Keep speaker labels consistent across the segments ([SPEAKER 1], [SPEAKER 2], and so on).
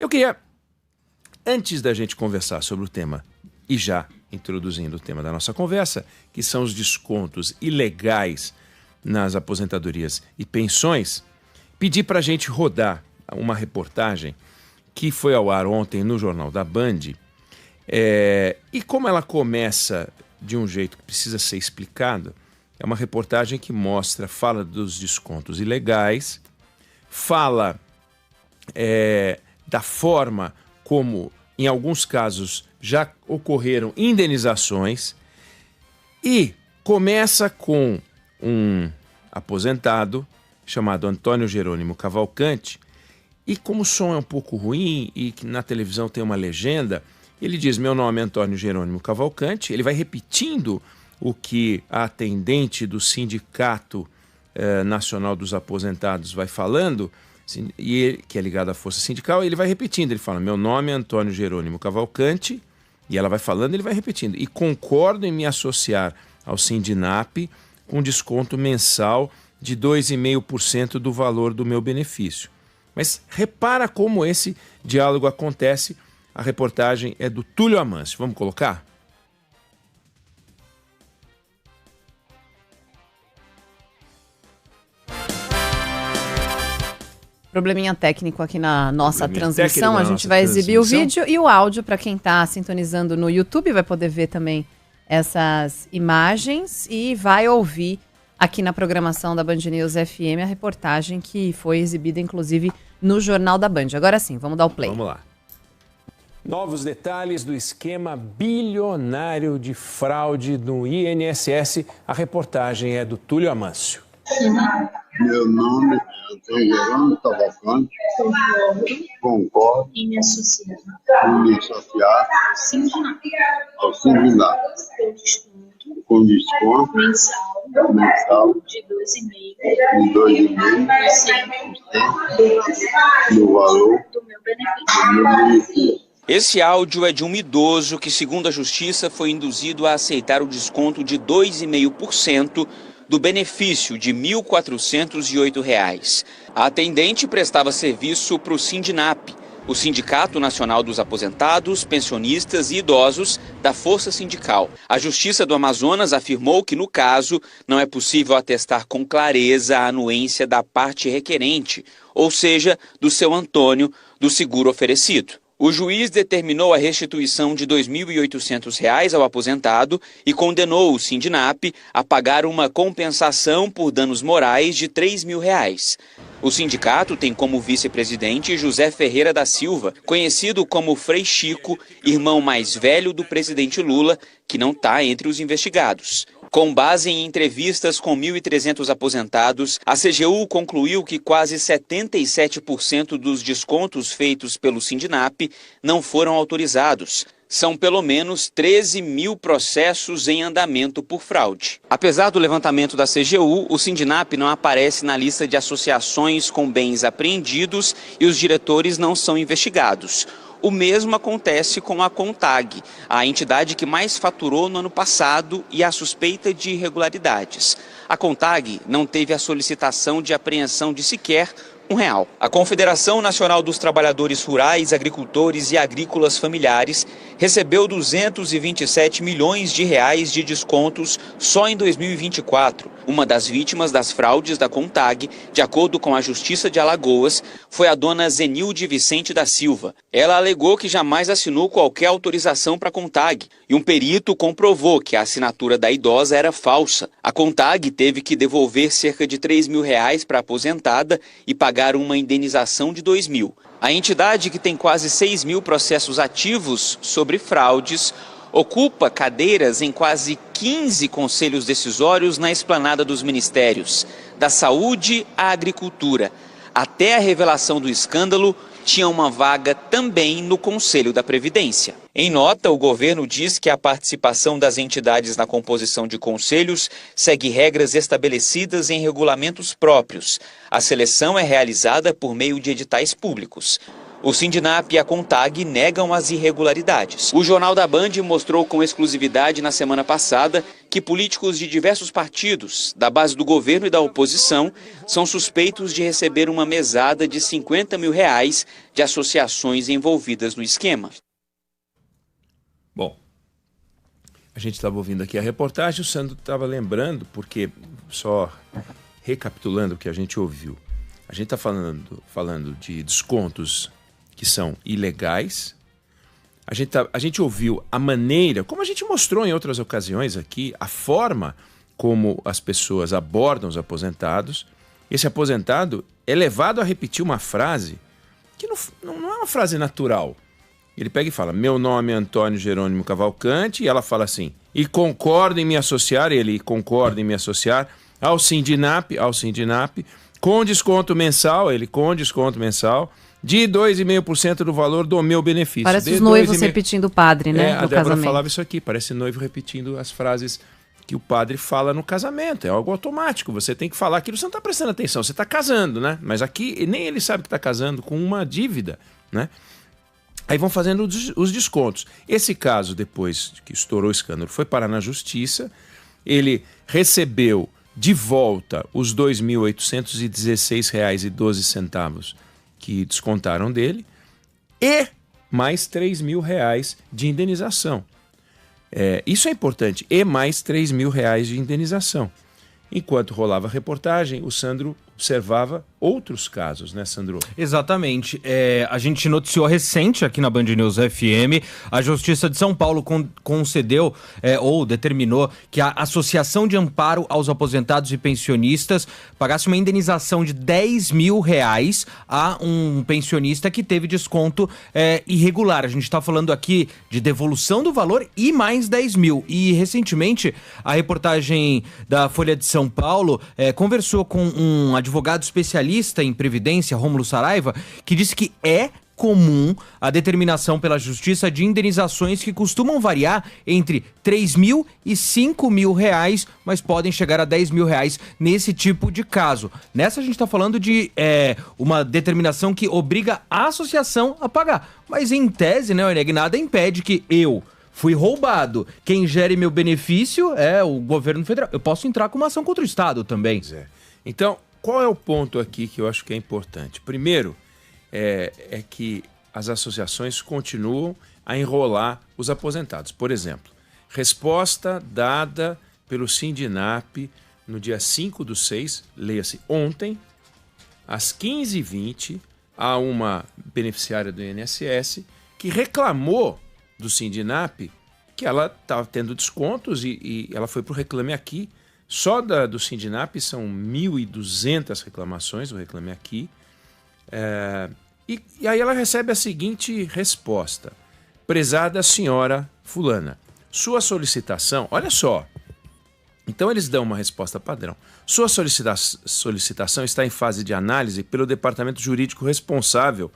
[SPEAKER 1] Eu queria, antes da gente conversar sobre o tema, e já introduzindo o tema da nossa conversa, que são os descontos ilegais nas aposentadorias e pensões, pedir para a gente rodar uma reportagem que foi ao ar ontem no Jornal da Band. E como ela começa de um jeito que precisa ser explicado, é uma reportagem que fala dos descontos ilegais, fala da forma como, em alguns casos, já ocorreram indenizações e começa com um aposentado chamado Antônio Jerônimo Cavalcante, e como o som é um pouco ruim e que na televisão tem uma legenda, ele diz: meu nome é Antônio Jerônimo Cavalcante. Ele vai repetindo o que a atendente do Sindicato Nacional dos Aposentados vai falando, que é ligado à Força Sindical, e ele vai repetindo. Ele fala: meu nome é Antônio Jerônimo Cavalcante, e ela vai falando, ele vai repetindo. E concordo em me associar ao Sindinap com desconto mensal de 2,5% do valor do meu benefício. Mas repara como esse diálogo acontece. A reportagem é do Túlio Amâncio. Vamos colocar?
[SPEAKER 2] Probleminha técnico aqui na nossa transmissão. A gente vai exibir o vídeo e o áudio para quem está sintonizando no YouTube. Vai poder ver também essas imagens e vai ouvir aqui na programação da Band News FM a reportagem que foi exibida, inclusive, no Jornal da Band. Agora sim, vamos dar o play.
[SPEAKER 1] Vamos lá. Novos detalhes do esquema bilionário de fraude no INSS. A reportagem é do Túlio Amâncio.
[SPEAKER 3] Meu nome é Antônio Jerônimo Cavalcante. Concordo
[SPEAKER 4] em me associar
[SPEAKER 3] ao Sindinap com desconto mensal
[SPEAKER 4] de 2,5%
[SPEAKER 3] do valor
[SPEAKER 4] do meu benefício.
[SPEAKER 5] Esse áudio é de um idoso que, segundo a Justiça, foi induzido a aceitar o desconto de 2,5% do benefício de R$ 1.408. A atendente prestava serviço para o Sindinap, o Sindicato Nacional dos Aposentados, Pensionistas e Idosos da Força Sindical. A Justiça do Amazonas afirmou que, no caso, não é possível atestar com clareza a anuência da parte requerente, ou seja, do seu Antônio, do seguro oferecido. O juiz determinou a restituição de R$ 2.800 ao aposentado e condenou o Sindinap a pagar uma compensação por danos morais de R$ 3.000. O sindicato tem como vice-presidente José Ferreira da Silva, conhecido como Frei Chico, irmão mais velho do presidente Lula, que não está entre os investigados. Com base em entrevistas com 1.300 aposentados, a CGU concluiu que quase 77% dos descontos feitos pelo Sindinap não foram autorizados. São pelo menos 13 mil processos em andamento por fraude. Apesar do levantamento da CGU, o Sindinap não aparece na lista de associações com bens apreendidos e os diretores não são investigados. O mesmo acontece com a CONTAG, a entidade que mais faturou no ano passado e a suspeita de irregularidades. A CONTAG não teve a solicitação de apreensão de sequer R$1. A Confederação Nacional dos Trabalhadores Rurais, Agricultores e Agrícolas Familiares recebeu R$ 227 milhões de descontos só em 2024. Uma das vítimas das fraudes da CONTAG, de acordo com a Justiça de Alagoas, foi a dona Zenilde Vicente da Silva. Ela alegou que jamais assinou qualquer autorização para a CONTAG e um perito comprovou que a assinatura da idosa era falsa. A CONTAG teve que devolver cerca de R$ 3.000 para a aposentada e pagar uma indenização de R$ 2.000. A entidade, que tem quase 6 mil processos ativos sobre fraudes, ocupa cadeiras em quase 15 conselhos decisórios na esplanada dos ministérios, da Saúde à Agricultura. Até a revelação do escândalo, tinha uma vaga também no Conselho da Previdência. Em nota, o governo diz que a participação das entidades na composição de conselhos segue regras estabelecidas em regulamentos próprios. A seleção é realizada por meio de editais públicos. O Sindinap e a CONTAG negam as irregularidades. O Jornal da Band mostrou com exclusividade na semana passada que políticos de diversos partidos, da base do governo e da oposição, são suspeitos de receber uma mesada de R$50 mil de associações envolvidas no esquema.
[SPEAKER 1] Bom, a gente estava ouvindo aqui a reportagem, o Sandro estava lembrando, porque, só recapitulando o que a gente ouviu, a gente está falando de descontos que são ilegais. A gente ouviu a maneira, como a gente mostrou em outras ocasiões aqui, a forma como as pessoas abordam os aposentados. Esse aposentado é levado a repetir uma frase que não é uma frase natural. Ele pega e fala, meu nome é Antônio Jerônimo Cavalcante, e ela fala assim, e concordo em me associar, ele concorda em me associar ao Sindinap, com desconto mensal, de 2,5% do valor do meu benefício.
[SPEAKER 2] Parece os noivos repetindo o padre, né?
[SPEAKER 1] A Débora falava isso aqui, parece noivo repetindo as frases que o padre fala no casamento. É algo automático, você tem que falar aquilo, você não está prestando atenção, você está casando, né? Mas aqui nem ele sabe que está casando com uma dívida, né? Aí vão fazendo os descontos. Esse caso, depois que estourou o escândalo, foi parar na justiça, ele recebeu de volta os R$ 2.816,12 que descontaram dele e mais R$ 3.000 de indenização. Isso é importante, e mais R$ 3.000 de indenização. Enquanto rolava a reportagem, o Sandro observava outros casos, né, Sandro?
[SPEAKER 6] Exatamente. A gente noticiou recente aqui na Band News FM, a Justiça de São Paulo concedeu ou determinou que a Associação de Amparo aos Aposentados e Pensionistas pagasse uma indenização de R$ 10.000 a um pensionista que teve desconto irregular. A gente está falando aqui de devolução do valor e mais R$ 10.000. E recentemente a reportagem da Folha de São Paulo conversou com um advogado especialista em Previdência, Rômulo Saraiva, que disse que é comum a determinação pela Justiça de indenizações que costumam variar entre R$ 3.000 e R$ 5.000, mas podem chegar a R$ 10.000 nesse tipo de caso. Nessa a gente está falando de uma determinação que obriga a associação a pagar. Mas em tese, né, nada impede que eu fui roubado, quem gere meu benefício é o governo federal. Eu posso entrar com uma ação contra o Estado também.
[SPEAKER 1] Então, qual é o ponto aqui que eu acho que é importante? Primeiro, é que as associações continuam a enrolar os aposentados. Por exemplo, resposta dada pelo Sindinap no dia 5/6, leia-se ontem, às 15h20, a uma beneficiária do INSS que reclamou do Sindinap que ela estava tendo descontos e ela foi para o Reclame Aqui. Só do Sindinap são 1.200 reclamações, o Reclame Aqui. E aí ela recebe a seguinte resposta. Prezada senhora fulana, sua solicitação... Olha só. Então eles dão uma resposta padrão. Sua solicitação está em fase de análise pelo departamento jurídico responsável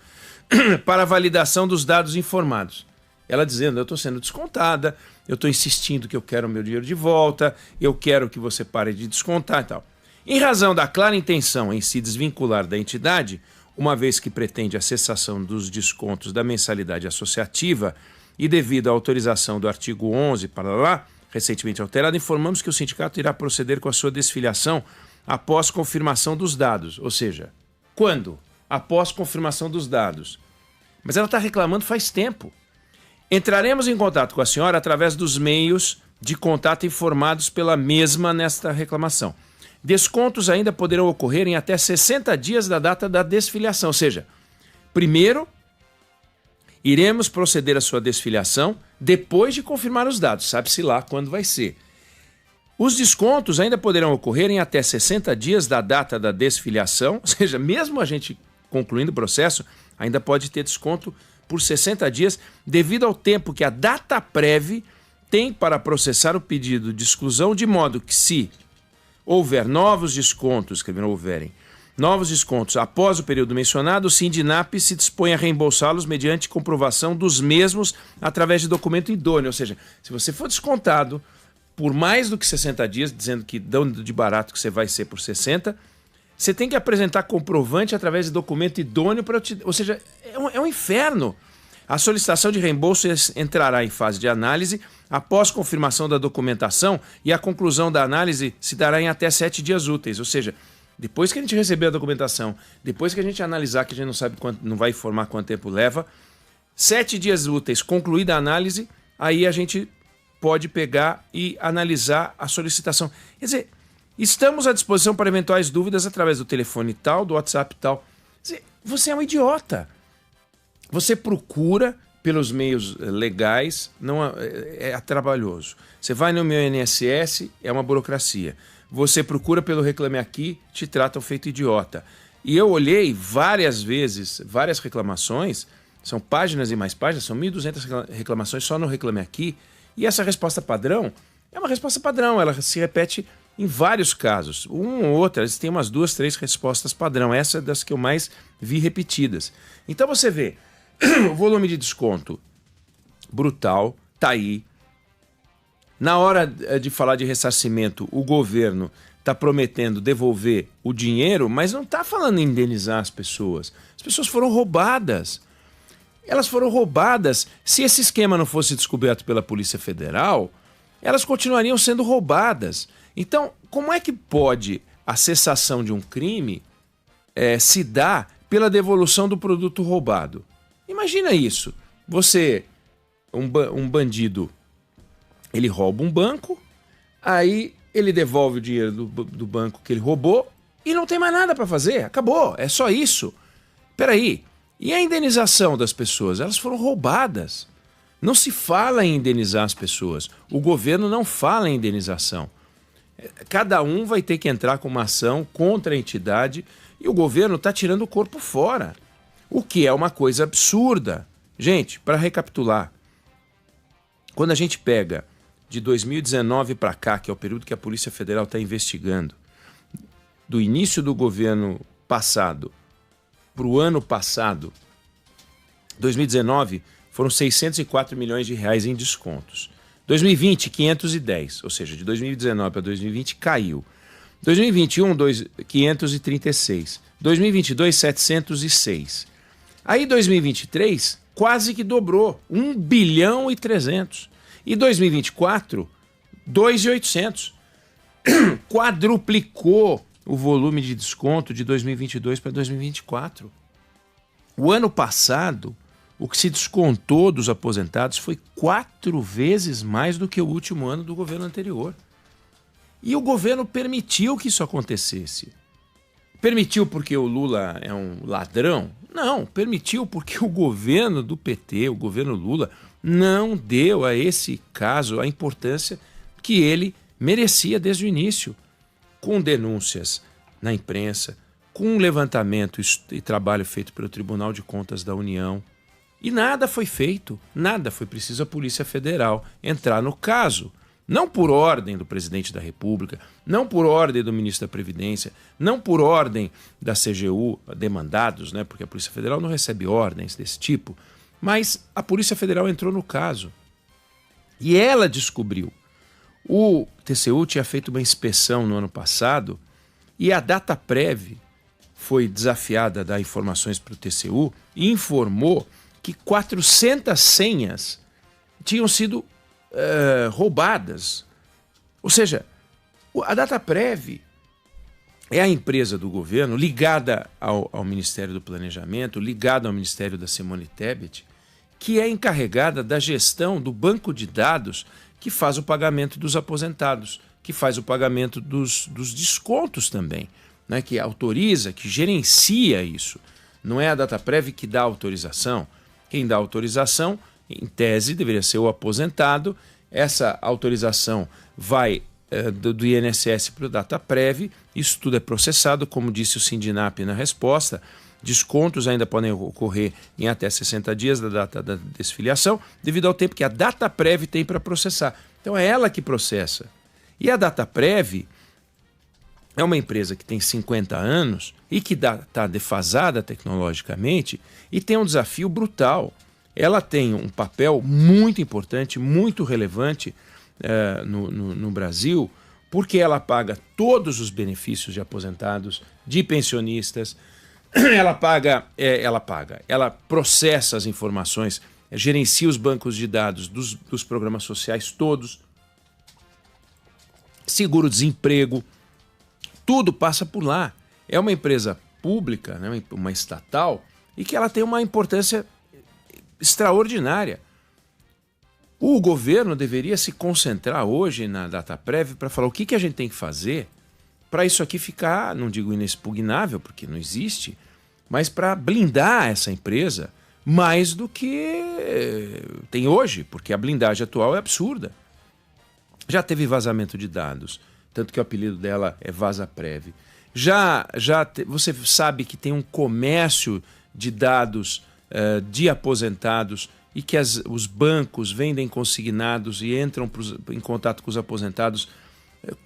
[SPEAKER 1] para a validação dos dados informados. Ela dizendo, eu estou sendo descontada, eu estou insistindo que eu quero o meu dinheiro de volta, eu quero que você pare de descontar e tal. Em razão da clara intenção em se desvincular da entidade, uma vez que pretende a cessação dos descontos da mensalidade associativa e devido à autorização do artigo 11, recentemente alterado, informamos que o sindicato irá proceder com a sua desfiliação após confirmação dos dados. Ou seja, quando? Após confirmação dos dados. Mas ela está reclamando faz tempo. Entraremos em contato com a senhora através dos meios de contato informados pela mesma nesta reclamação. Descontos ainda poderão ocorrer em até 60 dias da data da desfiliação. Ou seja, primeiro, iremos proceder à sua desfiliação depois de confirmar os dados. Sabe-se lá quando vai ser. Os descontos ainda poderão ocorrer em até 60 dias da data da desfiliação. Ou seja, mesmo a gente concluindo o processo, ainda pode ter desconto por 60 dias, devido ao tempo que a Dataprev tem para processar o pedido de exclusão, de modo que se houver novos descontos, novos descontos após o período mencionado, o Sindinap se dispõe a reembolsá-los mediante comprovação dos mesmos através de documento idôneo. Ou seja, se você for descontado por mais do que 60 dias, dizendo que dão de barato que você vai ser por 60, você tem que apresentar comprovante através de documento idôneo para... Ou seja, é um inferno. A solicitação de reembolso entrará em fase de análise após confirmação da documentação e a conclusão da análise se dará em até 7 dias úteis. Ou seja, depois que a gente receber a documentação, depois que a gente analisar, que a gente não sabe quanto, não vai informar quanto tempo leva, 7 dias úteis, concluída a análise, aí a gente pode pegar e analisar a solicitação. Quer dizer, estamos à disposição para eventuais dúvidas através do telefone tal, do WhatsApp tal. Quer dizer, você é um idiota. Você procura pelos meios legais, não é trabalhoso. Você vai no meu INSS, é uma burocracia. Você procura pelo Reclame Aqui, te tratam feito idiota. E eu olhei várias vezes, várias reclamações, são páginas e mais páginas, são 1.200 reclamações só no Reclame Aqui, e essa resposta padrão é uma resposta padrão, ela se repete em vários casos. Um ou outro, eles têm umas 2, 3 respostas padrão, essa é das que eu mais vi repetidas. Então você vê, o volume de desconto brutal, tá aí. Na hora de falar de ressarcimento, o governo está prometendo devolver o dinheiro, mas não está falando em indenizar as pessoas. As pessoas foram roubadas. Elas foram roubadas. Se esse esquema não fosse descoberto pela Polícia Federal, elas continuariam sendo roubadas. Então, como é que pode a cessação de um crime se dar pela devolução do produto roubado? Imagina isso. Você, um bandido, ele rouba um banco, aí ele devolve o dinheiro do banco que ele roubou e não tem mais nada para fazer. Acabou, é só isso. Peraí, e a indenização das pessoas? Elas foram roubadas. Não se fala em indenizar as pessoas. O governo não fala em indenização. Cada um vai ter que entrar com uma ação contra a entidade e o governo está tirando o corpo fora. O que é uma coisa absurda. Gente, para recapitular, quando a gente pega de 2019 para cá, que é o período que a Polícia Federal está investigando, do início do governo passado para o ano passado, 2019, foram 604 milhões de reais em descontos. 2020, 510, ou seja, de 2019 para 2020 caiu. 2021, 536. 2022, 706. Aí 2023 quase que dobrou, 1 bilhão e 300. E 2024, 2.800. Quadruplicou o volume de desconto de 2022 para 2024. O ano passado, o que se descontou dos aposentados foi 4 vezes mais do que o último ano do governo anterior. E o governo permitiu que isso acontecesse. Permitiu porque o Lula é um ladrão? Não, permitiu porque o governo do PT, o governo Lula, não deu a esse caso a importância que ele merecia desde o início. Com denúncias na imprensa, com um levantamento e trabalho feito pelo Tribunal de Contas da União. E nada foi feito, nada. Foi preciso a Polícia Federal entrar no caso. Não por ordem do presidente da República, não por ordem do ministro da Previdência, não por ordem da CGU, demandados, né, porque a Polícia Federal não recebe ordens desse tipo, mas a Polícia Federal entrou no caso. E ela descobriu. O TCU tinha feito uma inspeção no ano passado e a Dataprev foi desafiada a dar informações para o TCU e informou que 400 senhas tinham sido roubadas. Ou seja, a Dataprev é a empresa do governo ligada ao Ministério do Planejamento, ligada ao Ministério da Simone Tebet, que é encarregada da gestão do banco de dados que faz o pagamento dos aposentados, que faz o pagamento dos descontos também, né, que autoriza, que gerencia isso. Não é a Dataprev que dá autorização. Quem dá autorização, em tese, deveria ser o aposentado. Essa autorização vai do INSS para o Dataprev. Isso tudo é processado, como disse o Sindinap na resposta. Descontos ainda podem ocorrer em até 60 dias da data da desfiliação, devido ao tempo que a Dataprev tem para processar. Então é ela que processa. E a Dataprev é uma empresa que tem 50 anos e que está defasada tecnologicamente e tem um desafio brutal. Ela tem um papel muito importante, muito relevante no Brasil, porque ela paga todos os benefícios de aposentados, de pensionistas, ela processa as informações, gerencia os bancos de dados dos programas sociais todos, seguro-desemprego, tudo passa por lá. É uma empresa pública, né, uma estatal, e que ela tem uma importância extraordinária. O governo deveria se concentrar hoje na Dataprev para falar o que a gente tem que fazer para isso aqui ficar, não digo inexpugnável, porque não existe, mas para blindar essa empresa mais do que tem hoje, porque a blindagem atual é absurda. Já teve vazamento de dados, tanto que o apelido dela é Vazaprev. Você sabe que tem um comércio de dados de aposentados e que os bancos vendem consignados e entram em contato com os aposentados.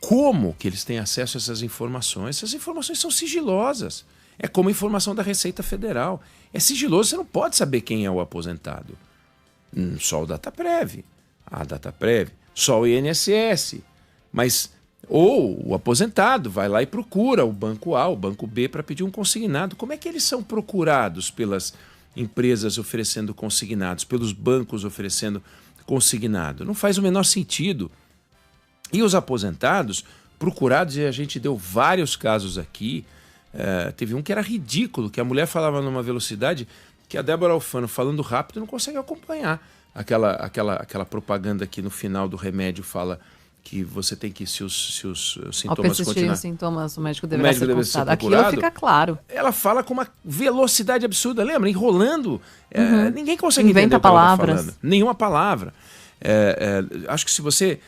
[SPEAKER 1] Como que eles têm acesso a essas informações? Essas informações são sigilosas. É como a informação da Receita Federal. É sigiloso, você não pode saber quem é o aposentado. Só o Dataprev, a Dataprev, só o INSS. Ou o aposentado vai lá e procura o banco A, o banco B para pedir um consignado. Como é que eles são procurados pelas empresas oferecendo consignados, pelos bancos oferecendo consignado? Não faz o menor sentido. E os aposentados procurados, e a gente deu vários casos aqui, teve um que era ridículo, que a mulher falava numa velocidade que a Débora Alfano, falando rápido, não consegue acompanhar. Aquela propaganda que no final do remédio fala que você tem que, se os sintomas continuarem...
[SPEAKER 2] os sintomas, o médico deverá ser consultado. Aquilo fica claro.
[SPEAKER 1] Ela fala com uma velocidade absurda, lembra? Enrolando. Ninguém consegue
[SPEAKER 2] Inventa
[SPEAKER 1] entender o que ela tá
[SPEAKER 2] palavras.
[SPEAKER 1] falando. Nenhuma palavra. Acho que se você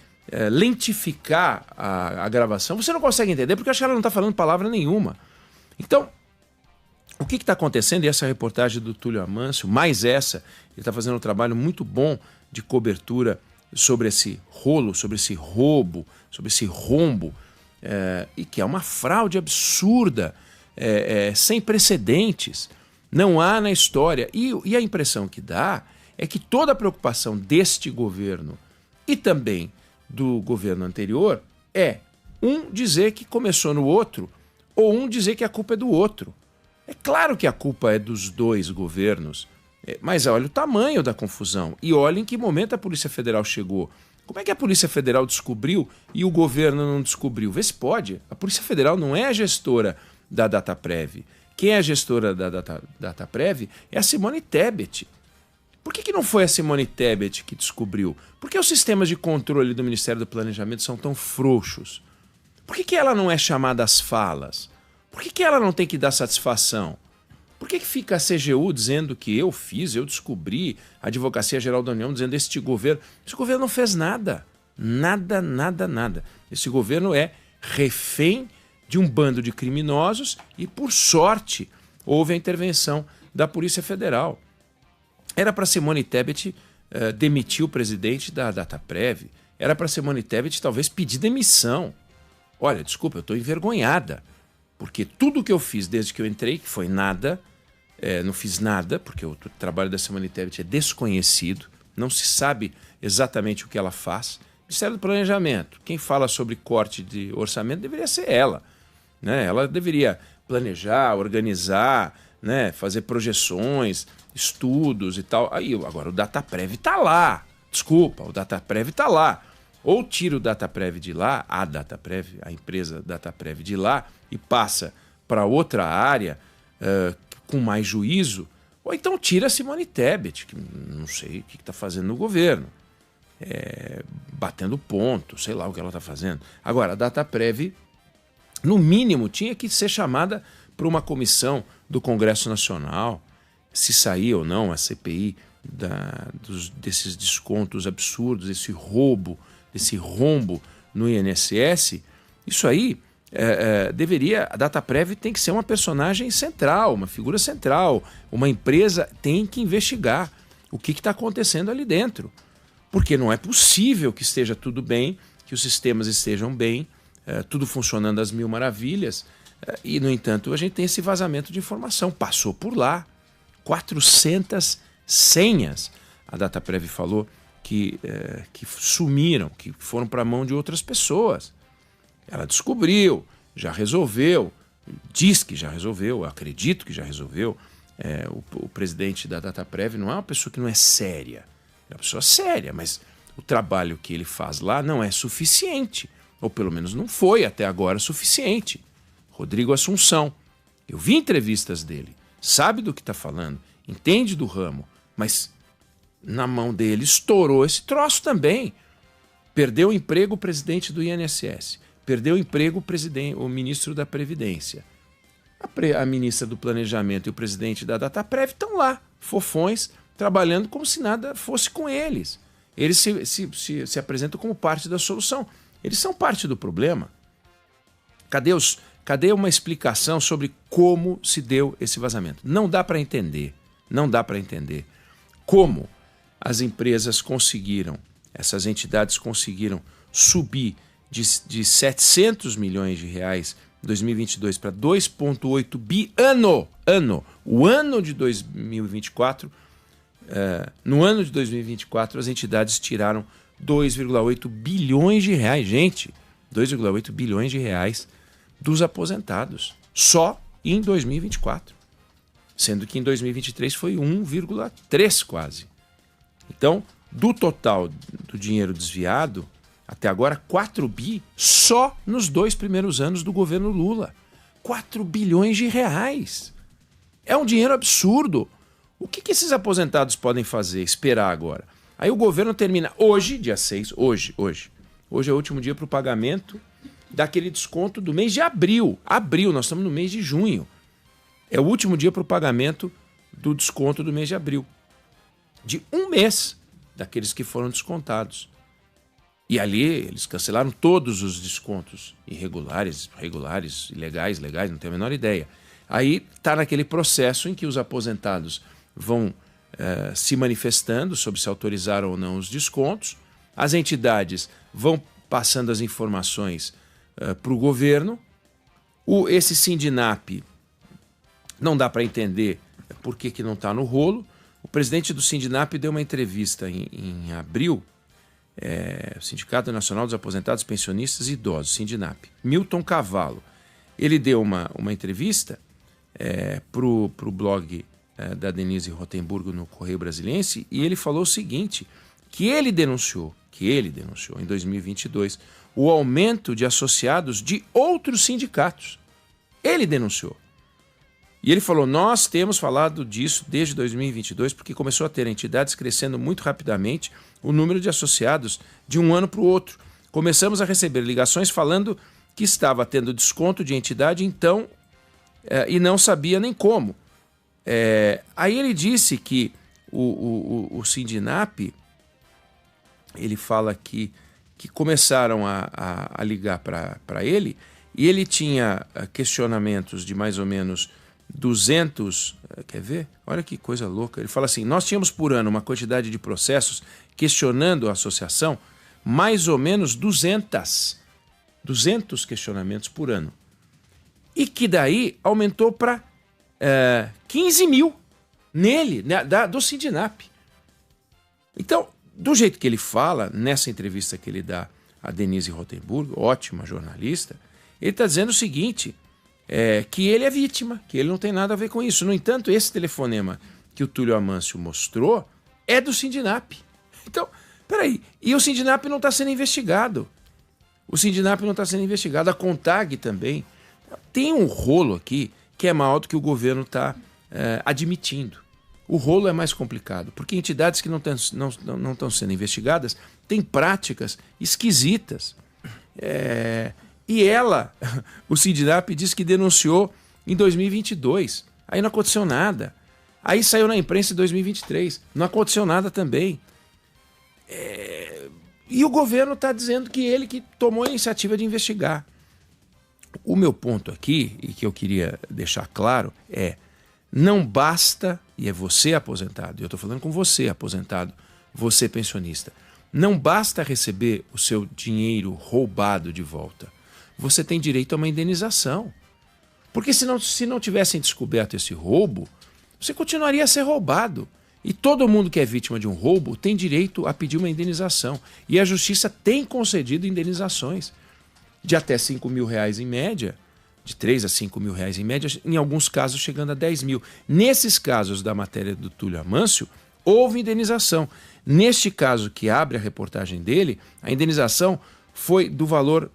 [SPEAKER 1] lentificar a gravação, você não consegue entender, porque eu acho que ela não está falando palavra nenhuma. Então, o que está acontecendo? E essa reportagem do Túlio Amâncio, mais essa, ele está fazendo um trabalho muito bom de cobertura sobre esse rolo, sobre esse roubo, sobre esse rombo, e que é uma fraude absurda, sem precedentes. Não há na história. E a impressão que dá é que toda a preocupação deste governo e também do governo anterior é um dizer que começou no outro ou um dizer que a culpa é do outro. É claro que a culpa é dos dois governos, mas olha o tamanho da confusão e olha em que momento a Polícia Federal chegou. Como é que a Polícia Federal descobriu e o governo não descobriu? Vê se pode. A Polícia Federal não é a gestora da Dataprev. Quem é a gestora da Dataprev é a Simone Tebet. Por que não foi a Simone Tebet que descobriu? Por que os sistemas de controle do Ministério do Planejamento são tão frouxos? Por que ela não é chamada às falas? Por que ela não tem que dar satisfação? Por que fica a CGU dizendo que eu fiz, eu descobri, a Advocacia Geral da União dizendo esse governo não fez nada. Nada, nada, nada. Esse governo é refém de um bando de criminosos e, por sorte, houve a intervenção da Polícia Federal. Era para Simone Tebet demitir o presidente da Dataprev. Era para Simone Tebet talvez pedir demissão. Olha, desculpa, eu estou envergonhada. Porque tudo que eu fiz desde que eu entrei, que foi nada, não fiz nada, porque o trabalho da Simone Tebet é desconhecido, não se sabe exatamente o que ela faz. Ministério do Planejamento, quem fala sobre corte de orçamento deveria ser ela. Né? Ela deveria planejar, organizar, né? Fazer projeções, estudos e tal. Aí, agora o Dataprev está lá. Desculpa, o Dataprev está lá. Ou tira o Dataprev de lá, a Dataprev, a empresa Dataprev de lá, e passa para outra área com mais juízo, ou então tira a Simone Tebet, que não sei o que está fazendo no governo. Batendo ponto, sei lá o que ela está fazendo. Agora, a Dataprev, no mínimo, tinha que ser chamada para uma comissão do Congresso Nacional, se sair ou não a CPI desses descontos absurdos, esse roubo, esse rombo no INSS. Isso aí a Dataprev tem que ser uma personagem central, uma figura central. Uma empresa tem que investigar o que está acontecendo ali dentro. Porque não é possível que esteja tudo bem, que os sistemas estejam bem, tudo funcionando às mil maravilhas, e, no entanto, a gente tem esse vazamento de informação. Passou por lá. 400 senhas. A Dataprev falou que sumiram, que foram para a mão de outras pessoas. Ela descobriu, já resolveu, diz que já resolveu, acredito que já resolveu. O presidente da Dataprev não é uma pessoa que não é séria. É uma pessoa séria, mas o trabalho que ele faz lá não é suficiente. Ou pelo menos não foi até agora suficiente. Rodrigo Assunção, eu vi entrevistas dele, sabe do que está falando, entende do ramo, mas na mão dele estourou esse troço também. Perdeu o emprego o presidente do INSS, perdeu o emprego o ministro da Previdência. A ministra do Planejamento e o presidente da Dataprev estão lá, fofões, trabalhando como se nada fosse com eles. Eles se apresentam como parte da solução. Eles são parte do problema. Cadê uma explicação sobre como se deu esse vazamento? Não dá para entender. Não dá para entender como as empresas conseguiram, essas entidades conseguiram subir de 700 milhões de reais em 2022 para 2,8 bi ano. O ano de 2024, no ano de 2024, as entidades tiraram 2,8 bilhões de reais, gente, 2,8 bilhões de reais dos aposentados, só em 2024, sendo que em 2023 foi 1,3 quase. Então, do total do dinheiro desviado, até agora 4 bi só nos 2 primeiros anos do governo Lula. 4 bilhões de reais. É um dinheiro absurdo. O que esses aposentados podem fazer, esperar agora? Aí o governo termina hoje, dia 6, hoje é o último dia para o pagamento daquele desconto do mês de abril. Nós estamos no mês de junho. É o último dia para o pagamento do desconto do mês de abril. De um mês daqueles que foram descontados. E ali eles cancelaram todos os descontos irregulares, regulares, legais, não tenho a menor ideia. Aí está naquele processo em que os aposentados vão se manifestando sobre se autorizaram ou não os descontos, as entidades vão passando as informações para o governo, esse Sindinap não dá para entender por que não está no rolo. O presidente do Sindinap deu uma entrevista em abril, o Sindicato Nacional dos Aposentados, Pensionistas e Idosos, Sindinap, Milton Cavallo. Ele deu uma entrevista para o blog da Denise Rotemburgo no Correio Brasiliense e ele falou o seguinte, que ele denunciou em 2022 o aumento de associados de outros sindicatos. Ele denunciou. E ele falou, nós temos falado disso desde 2022 porque começou a ter entidades crescendo muito rapidamente o número de associados de um ano para o outro. Começamos a receber ligações falando que estava tendo desconto de entidade então e não sabia nem como. Aí ele disse que o Sindinap, ele fala que começaram a ligar para ele e ele tinha questionamentos de mais ou menos 200, quer ver? Olha que coisa louca. Ele fala assim, nós tínhamos por ano uma quantidade de processos questionando a associação, mais ou menos 200 questionamentos por ano. E que daí aumentou para 15 mil nele, do Sindinap. Então, do jeito que ele fala, nessa entrevista que ele dá a Denise Rotemburgo, ótima jornalista, ele está dizendo o seguinte, que ele é vítima, que ele não tem nada a ver com isso. No entanto, esse telefonema que o Túlio Amâncio mostrou é do Sindinap. Então, peraí, e o Sindinap não está sendo investigado. A CONTAG também. Tem um rolo aqui que é maior do que o governo está admitindo. O rolo é mais complicado, porque entidades que não estão sendo investigadas têm práticas esquisitas. E o Sindinap disse que denunciou em 2022. Aí não aconteceu nada. Aí saiu na imprensa em 2023. Não aconteceu nada também. E o governo está dizendo que ele que tomou a iniciativa de investigar. O meu ponto aqui, e que eu queria deixar claro, não basta, e é você aposentado, e eu estou falando com você aposentado, você pensionista, não basta receber o seu dinheiro roubado de volta. Você tem direito a uma indenização. Porque se não tivessem descoberto esse roubo, você continuaria a ser roubado. E todo mundo que é vítima de um roubo tem direito a pedir uma indenização. E a Justiça tem concedido indenizações de até R$5.000 em média, de 3 a 5 mil reais em média, em alguns casos chegando a 10 mil. Nesses casos da matéria do Túlio Amâncio, houve indenização. Neste caso que abre a reportagem dele, a indenização foi do valor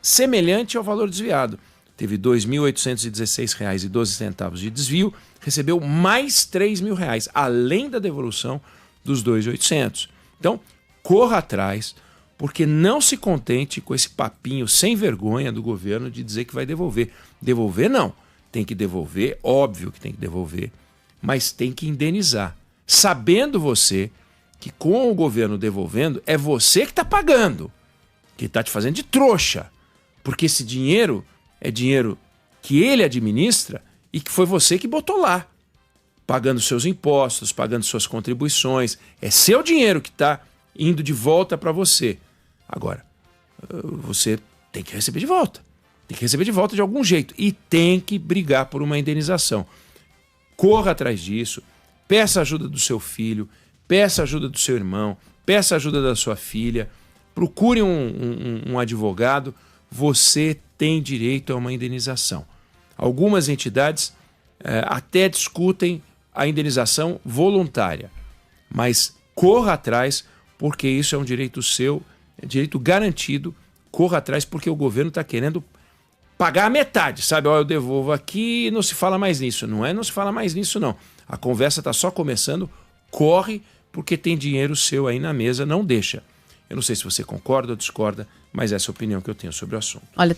[SPEAKER 1] semelhante ao valor desviado. Teve R$ 2.816,12 de desvio, recebeu mais R$ 3.000, além da devolução dos 2.800. Então, corra atrás, porque não se contente com esse papinho sem vergonha do governo de dizer que vai devolver. Devolver não, tem que devolver, óbvio que tem que devolver, mas tem que indenizar. Sabendo você que com o governo devolvendo, é você que está pagando, que está te fazendo de trouxa, porque esse dinheiro é dinheiro que ele administra e que foi você que botou lá, pagando seus impostos, pagando suas contribuições. É seu dinheiro que está indo de volta para você. Agora, você tem que receber de volta. Tem que receber de volta de algum jeito e tem que brigar por uma indenização. Corra atrás disso, peça ajuda do seu filho, peça ajuda do seu irmão, peça ajuda da sua filha, procure um advogado. Você tem direito a uma indenização. Algumas entidades até discutem a indenização voluntária, mas corra atrás, porque isso é um direito seu, é direito garantido. Corra atrás porque o governo está querendo pagar a metade, sabe? Eu devolvo aqui e não se fala mais nisso. Não se fala mais nisso, não. A conversa está só começando. Corre, porque tem dinheiro seu aí na mesa, não deixa. Eu não sei se você concorda ou discorda, mas essa é a opinião que eu tenho sobre o assunto.
[SPEAKER 2] Olha,